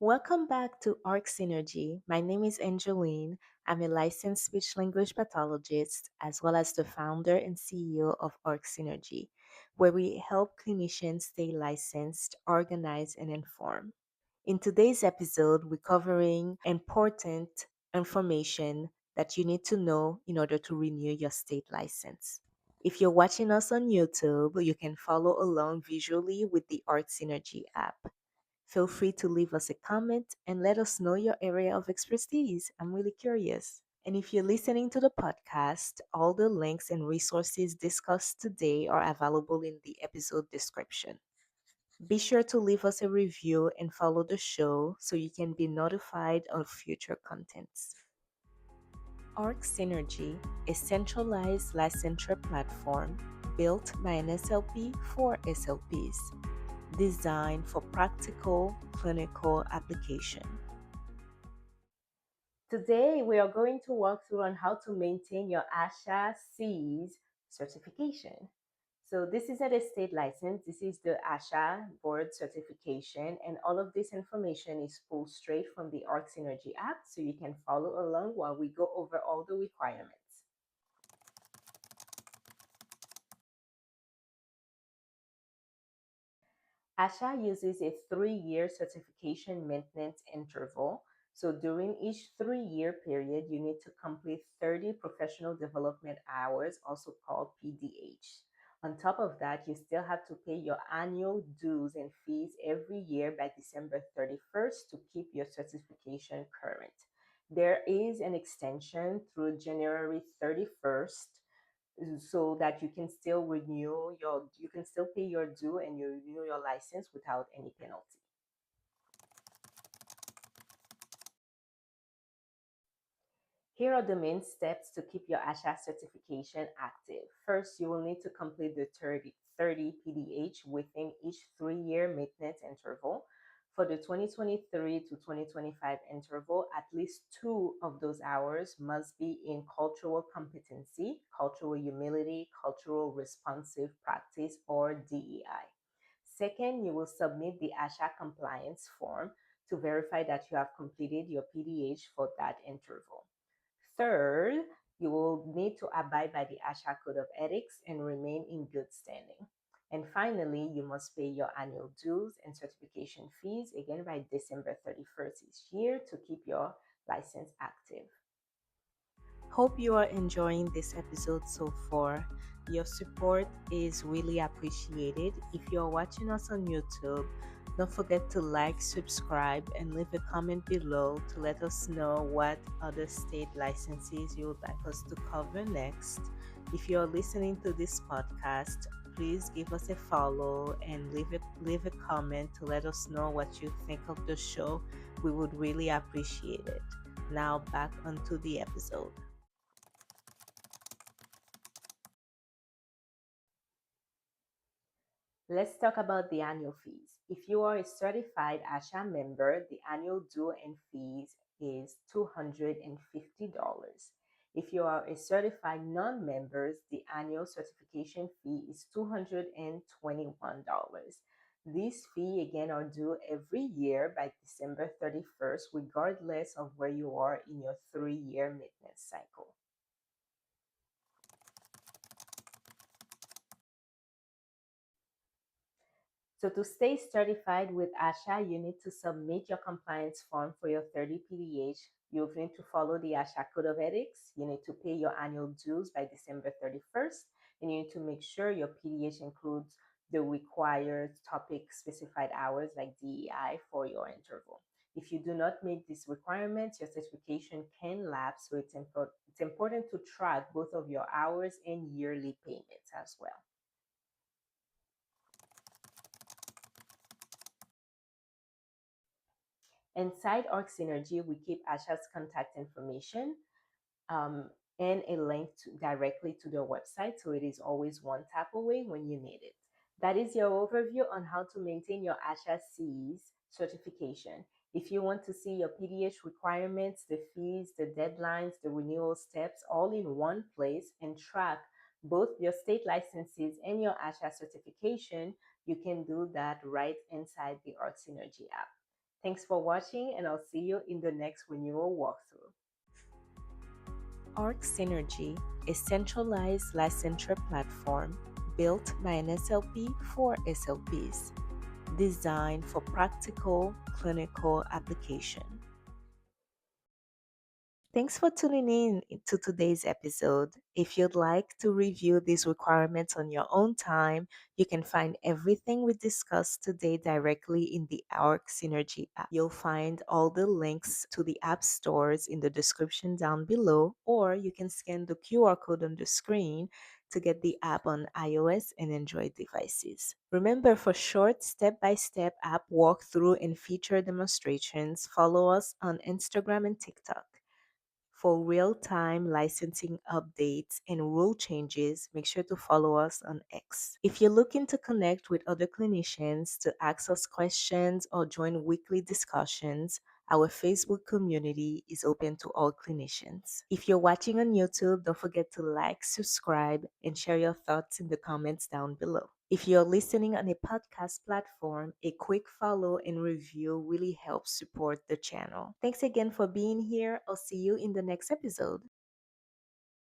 Welcome back to ARC Synergy. My name is Angeline. I'm a licensed speech language pathologist as well as the founder and CEO of ARC Synergy, where we help clinicians stay licensed, organized, and informed. In today's episode, we're covering important information that you need to know in order to renew your state license. If you're watching us on YouTube, you can follow along visually with the ARC Synergy app. Feel free to leave us a comment and let us know your area of expertise. I'm really curious. And if you're listening to the podcast, all the links and resources discussed today are available in the episode description. Be sure to leave us a review and follow the show so you can be notified of future contents. ARC Synergy, a centralized licensure platform built by an SLP for SLPs, designed for practical clinical application. Today, we are going to walk through on how to maintain your ASHA SEAS certification. So this is not a state license. This is the ASHA board certification, and all of this information is pulled straight from the ARC Synergy app, so you can follow along while we go over all the requirements. ASHA uses a 3-year certification maintenance interval. So during each 3-year period, you need to complete 30 professional development hours, also called PDH. On top of that, you still have to pay your annual dues and fees every year by December 31st to keep your certification current. There is an extension through January 31st so that you can still pay your due and you renew your license without any penalty. Here are the main steps to keep your ASHA certification active. First, you will need to complete the 30 PDH within each 3-year maintenance interval. For the 2023 to 2025 interval, at least 2 of those hours must be in cultural competency, cultural humility, cultural responsive practice, or DEI. Second, you will submit the ASHA compliance form to verify that you have completed your PDH for that interval. Third, you will need to abide by the ASHA Code of Ethics and remain in good standing. And finally, you must pay your annual dues and certification fees again by December 31st each year to keep your license active. Hope you are enjoying this episode so far. Your support is really appreciated. If you're watching us on YouTube, don't forget to like, subscribe, and leave a comment below to let us know what other state licenses you would like us to cover next. If you're listening to this podcast, please give us a follow and leave a comment to let us know what you think of the show. We would really appreciate it. Now back onto the episode. Let's talk about the annual fees. If you are a certified ASHA member, the annual due and fees is $250. If you are a certified non-member, the annual certification fee is $221. These fees again are due every year by December 31st, regardless of where you are in your 3-year maintenance cycle. So to stay certified with ASHA, you need to submit your compliance form for your 30 PDH. You need to follow the ASHA Code of Ethics. You need to pay your annual dues by December 31st. And you need to make sure your PDH includes the required topic specified hours like DEI for your interval. If you do not meet these requirements, your certification can lapse. So it's important to track both of your hours and yearly payments as well. Inside Org Synergy, we keep ASHA's contact information um, and a link directly to their website, so it is always one tap away when you need it. That is your overview on how to maintain your ASHA SEAS certification. If you want to see your PDH requirements, the fees, the deadlines, the renewal steps all in one place and track both your state licenses and your ASHA certification, you can do that right inside the Org Synergy app. Thanks for watching, and I'll see you in the next renewal walkthrough. Arc Synergy, a centralized licensure platform built by an SLP for SLPs, designed for practical clinical application. Thanks for tuning in to today's episode. If you'd like to review these requirements on your own time, you can find everything we discussed today directly in the ARC Synergy app. You'll find all the links to the app stores in the description down below, or you can scan the QR code on the screen to get the app on iOS and Android devices. Remember, for short step-by-step app walkthrough and feature demonstrations, follow us on Instagram and TikTok. For real time licensing updates and rule changes, make sure to follow us on X. If you're looking to connect with other clinicians to ask us questions or join weekly discussions, our Facebook community is open to all clinicians. If you're watching on YouTube, don't forget to like, subscribe, and share your thoughts in the comments down below. If you're listening on a podcast platform, a quick follow and review really helps support the channel. Thanks again for being here. I'll see you in the next episode.